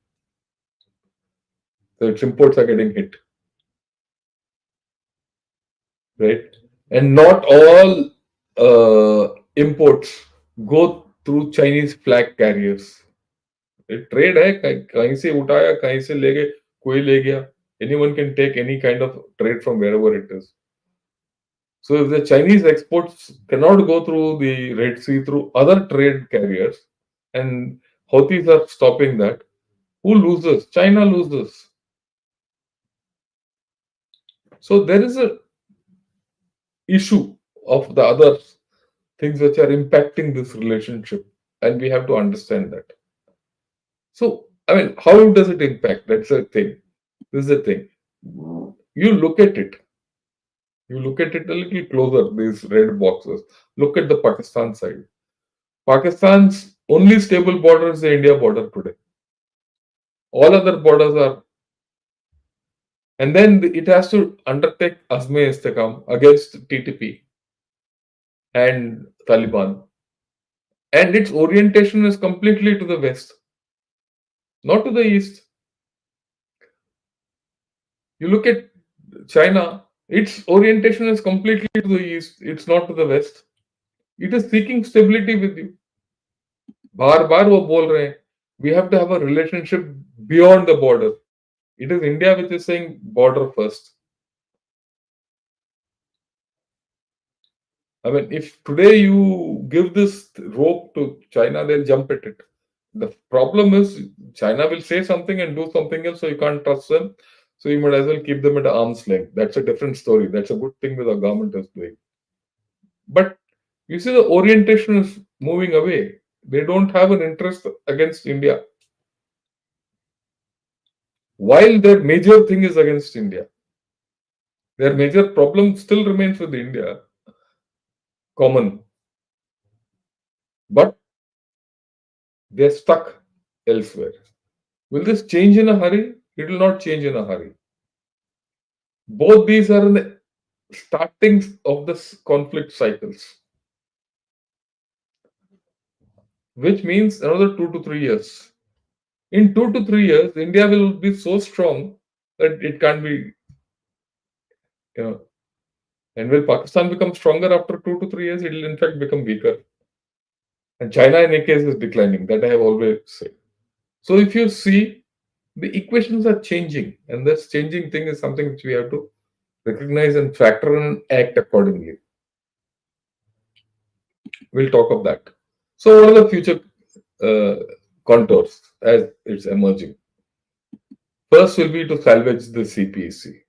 So its imports are getting hit, right? And not all imports go through Chinese flag carriers. Trade है कहीं से उठाया कहीं से ले गए कोई ले गया anyone can take any kind of trade from wherever it is. So if the Chinese exports cannot go through the Red Sea through other trade carriers and Houthis are stopping that, who loses? China loses. So there is a issue of the other things which are impacting this relationship, and we have to understand that. So, I mean, how does it impact? That's the thing. This is the thing. You look at it. You look at it a little closer, these red boxes. Look at the Pakistan side. Pakistan's only stable border is the India border today. All other borders are. And then it has to undertake Azme Istikam against TTP and Taliban. And its orientation is completely to the west, not to the east. You look at China, its orientation is completely to the east, it's not to the west. It is seeking stability with you. बार बार वो बोल रहे हैं we have to have a relationship beyond the border. It is India which is saying border first. I mean, if today you give this rope to China, they'll jump at it. The problem is China will say something and do something else, so you can't trust them. So you might as well keep them at arm's length. That's a different story. That's a good thing that the government is doing. But you see, the orientation is moving away. They don't have an interest against India. While their major thing is against India, their major problem still remains with India, common. But they're stuck elsewhere. Will this change in a hurry? It will not change in a hurry. Both these are in the startings of the conflict cycles, which means another 2 to 3 years. In 2 to 3 years, India will be so strong that it can't be, you know. And will Pakistan become stronger after 2 to 3 years? It will in fact become weaker. And China, in any case, is declining. That I have always said. So if you see, the equations are changing, and this changing thing is something which we have to recognize and factor in and act accordingly. We'll talk of that. So, what are the future uh, contours as it's emerging? First will be to salvage the CPEC.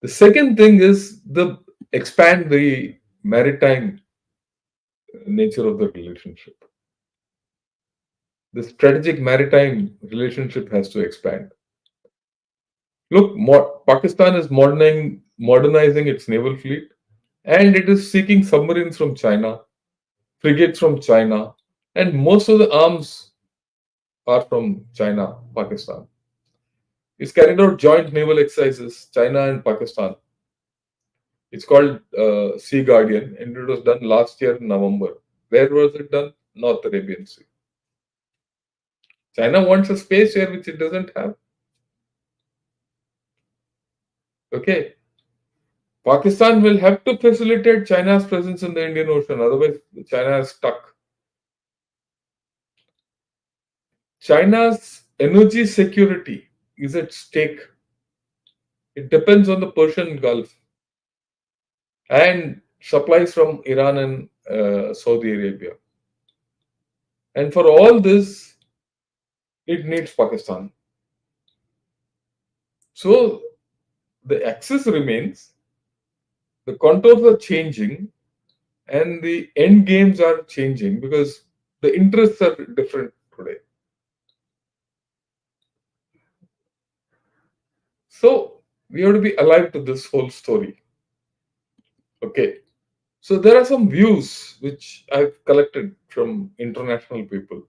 The second thing is the expand the maritime nature of the relationship. The strategic maritime relationship has to expand. Look, Pakistan is modernizing its naval fleet, and it is seeking submarines from China, frigates from China, and most of the arms are from China, Pakistan. It's carried out joint naval exercises, China and Pakistan. It's called Sea Guardian, and it was done last year in November. Where was it done? North Arabian Sea. China wants a space here which it doesn't have. Okay. Pakistan will have to facilitate China's presence in the Indian Ocean, otherwise, China is stuck. China's energy security is at stake. It depends on the Persian Gulf and supplies from Iran and Saudi Arabia. And for all this, it needs Pakistan. So the axis remains, the contours are changing, and the end games are changing because the interests are different today. So we have to be alive to this whole story. Okay. So there are some views which I've collected from international people.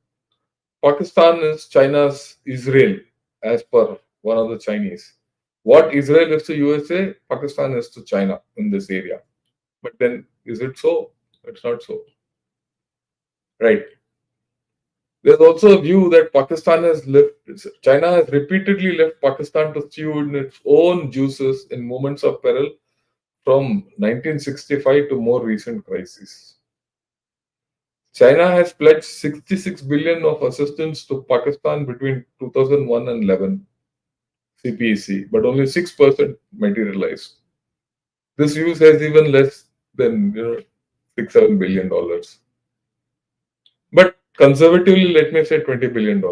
Pakistan is China's Israel, as per one of the Chinese. What Israel is to USA, Pakistan is to China in this area. But then, is it so? It's not so. Right. There's also a view that China has repeatedly left Pakistan to stew in its own juices in moments of peril from 1965 to more recent crises. China has pledged 66 billion of assistance to Pakistan between 2001 and 11 CPEC, but only 6% materialized. This use has even less than 6-7 billion dollars. But conservatively, let me say $20 billion.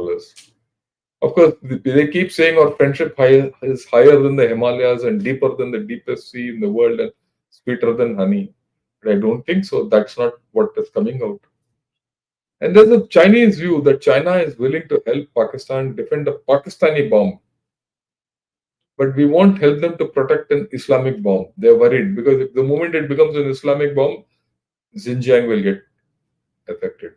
Of course, they keep saying our friendship is higher than the Himalayas and deeper than the deepest sea in the world and sweeter than honey. But I don't think so. That's not what is coming out. And there's a Chinese view that China is willing to help Pakistan defend a Pakistani bomb, but we won't help them to protect an Islamic bomb. They're worried because if the moment it becomes an Islamic bomb, Xinjiang will get affected.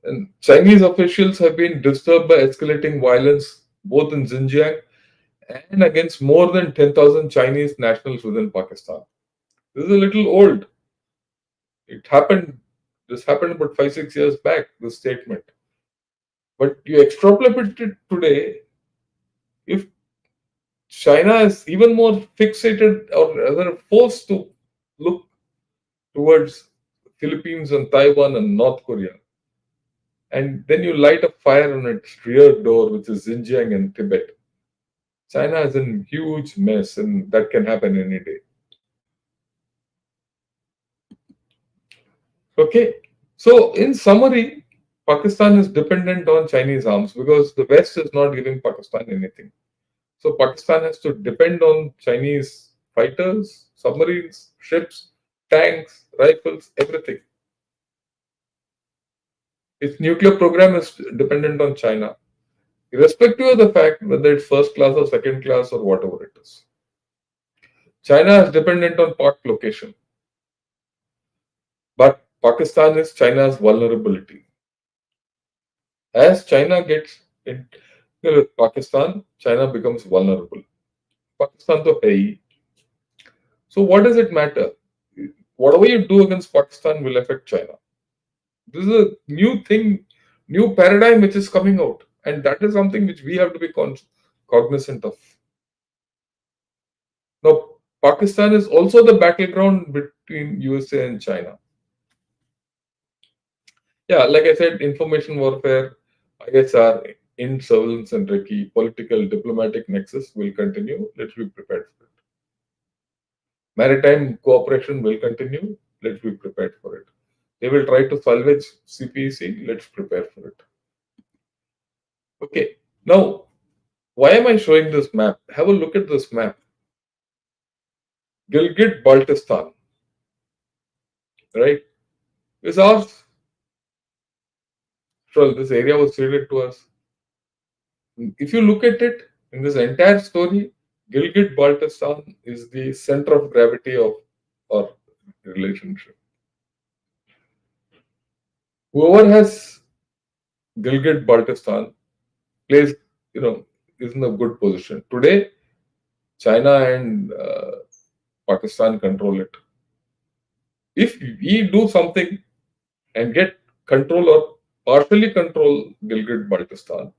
And Chinese officials have been disturbed by escalating violence both in Xinjiang and against more than 10,000 Chinese nationals within Pakistan. This is a little old. It happened, this happened about 5-6 years back, this statement. But you extrapolate it today, if China is even more fixated or rather forced to look towards Philippines and Taiwan and North Korea, and then you light a fire on its rear door, which is Xinjiang and Tibet. China is in huge mess, and that can happen any day. Okay, so in summary, Pakistan is dependent on Chinese arms because the West is not giving Pakistan anything. So Pakistan has to depend on Chinese fighters, submarines, ships, tanks, rifles, everything. Its nuclear program is dependent on China, irrespective of the fact whether it's first class or second class or whatever it is. China is dependent on PAK location, but Pakistan is China's vulnerability. As China gets in with Pakistan, China becomes vulnerable. Pakistan to hai. So what does it matter? Whatever you do against Pakistan will affect China. This is a new thing, new paradigm which is coming out, and that is something which we have to be cognizant of. Now, Pakistan is also the battleground between USA and China. Yeah, like I said, information warfare, ISR, in surveillance and recce, political diplomatic nexus will continue. Let's be prepared for it. Maritime cooperation will continue. Let's be prepared for it. They will try to salvage CPEC. Let's prepare for it. Okay. Now, why am I showing this map? Have a look at this map. Gilgit Baltistan, right? Is ours. So this area was ceded to us. If you look at it in this entire story, Gilgit Baltistan is the center of gravity of our relationship. Whoever has Gilgit Baltistan plays, is in a good position. Today, China and Pakistan control it. If we do something and get control or partially control Gilgit Baltistan,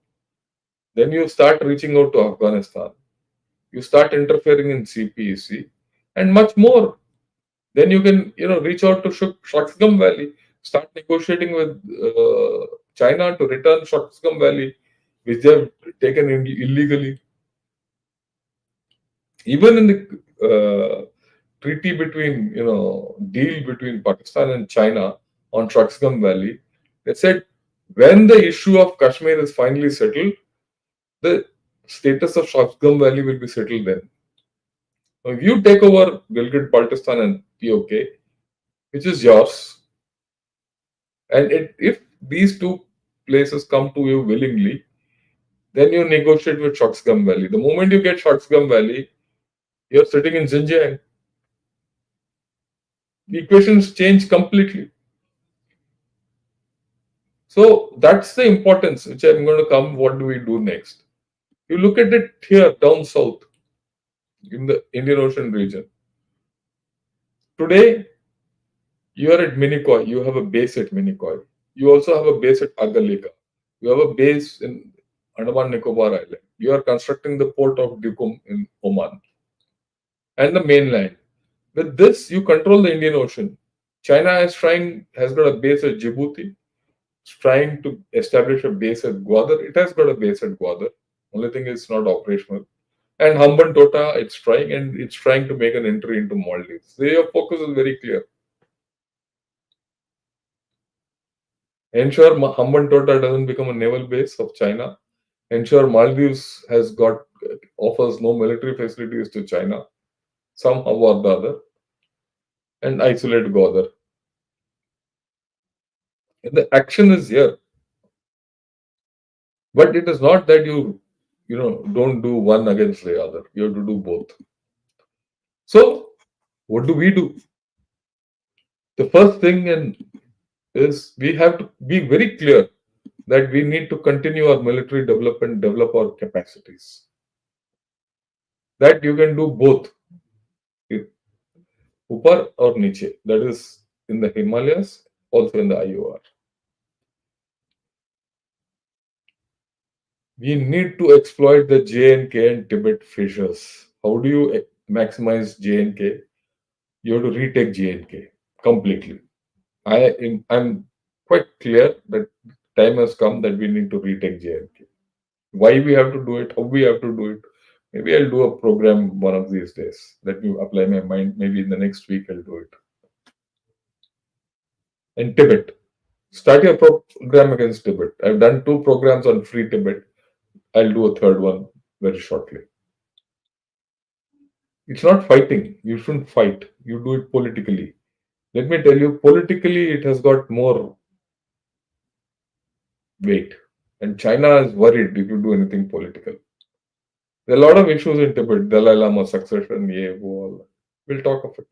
then you start reaching out to Afghanistan. You start interfering in CPEC and much more. Then you can, reach out to Shaksgam Valley, start negotiating with China to return Shaksgam Valley, which they have taken illegally. Even in the treaty between, deal between Pakistan and China on Shaksgam Valley, they said when the issue of Kashmir is finally settled, the status of Shaksgam Valley will be settled then. Now, if you take over Gilgit Baltistan and POK, which is yours, and if these two places come to you willingly, then you negotiate with Shaksgam Valley. The moment you get Shaksgam Valley, you're sitting in Xinjiang. The equations change completely. So that's the importance which I'm going to come. What do we do next? You look at it here down south in the Indian Ocean region. Today, you are at Minicoy. You have a base at Minicoy. You also have a base at Agalika. You have a base in Andaman Nicobar Island. You are constructing the port of Duqm in Oman and the mainland. With this, you control the Indian Ocean. China has got a base at Djibouti. It's trying to establish a base at Gwadar. It has got a base at Gwadar. Only thing is not operational. And Hambantota, it's trying to make an entry into Maldives. Their focus is very clear. Ensure Hambantota doesn't become a naval base of China. Ensure Maldives offers no military facilities to China somehow or the other, and isolate Gwadar. And the action is here, but it is not that you don't do one against the other. You have to do both. So, what do we do? The first thing is we have to be very clear that we need to continue our military development, develop our capacities. That you can do both, upar or niche. That is in the Himalayas, also in the IOR. We need to exploit the J&K and Tibet fissures. How do you maximize J&K? You have to retake J&K completely. I'm quite clear that time has come that we need to retake J&K. Why we have to do it, how we have to do it. Maybe I'll do a program one of these days. Let me apply my mind. Maybe in the next week I'll do it. And Tibet. Start your program against Tibet. I've done 2 programs on free Tibet. I'll do a third one very shortly. It's not fighting. You shouldn't fight. You do it politically. Let me tell you, politically, it has got more weight. And China is worried if you do anything political. There are a lot of issues in Tibet, Dalai Lama succession, all. We'll talk of it.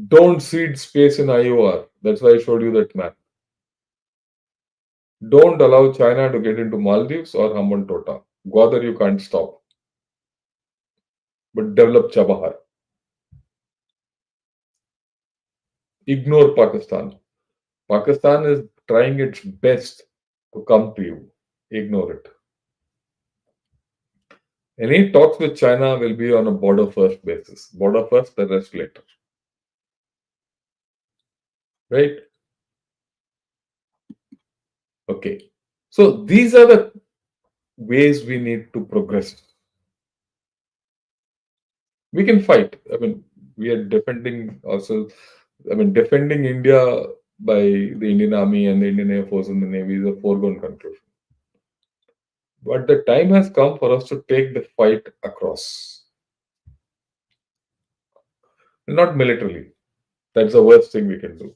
Don't cede space in IOR. That's why I showed you that map. Don't allow China to get into Maldives or Hambantota. Gwadar you can't stop. But develop Chabahar. Ignore Pakistan. Pakistan is trying its best to come to you. Ignore it. Any talks with China will be on a border first basis. Border first, the rest later. Right? Okay. So these are the ways we need to progress. We can fight. I mean, we are defending ourselves. I mean, defending India by the Indian Army and the Indian Air Force and the Navy is a foregone conclusion. But the time has come for us to take the fight across. Not militarily. That's the worst thing we can do.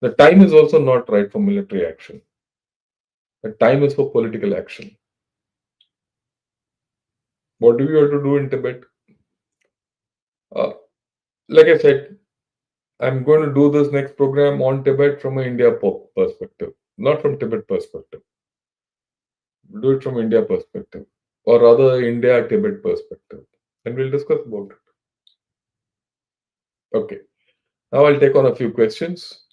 The time is also not right for military action. The time is for political action. What do we have to do in Tibet? Uh, like I said, I'm going to do this next program on Tibet from an India perspective, not from Tibet perspective. Do it from India perspective, or rather India Tibet perspective, and we'll discuss about it. Okay. Now I'll take on a few questions.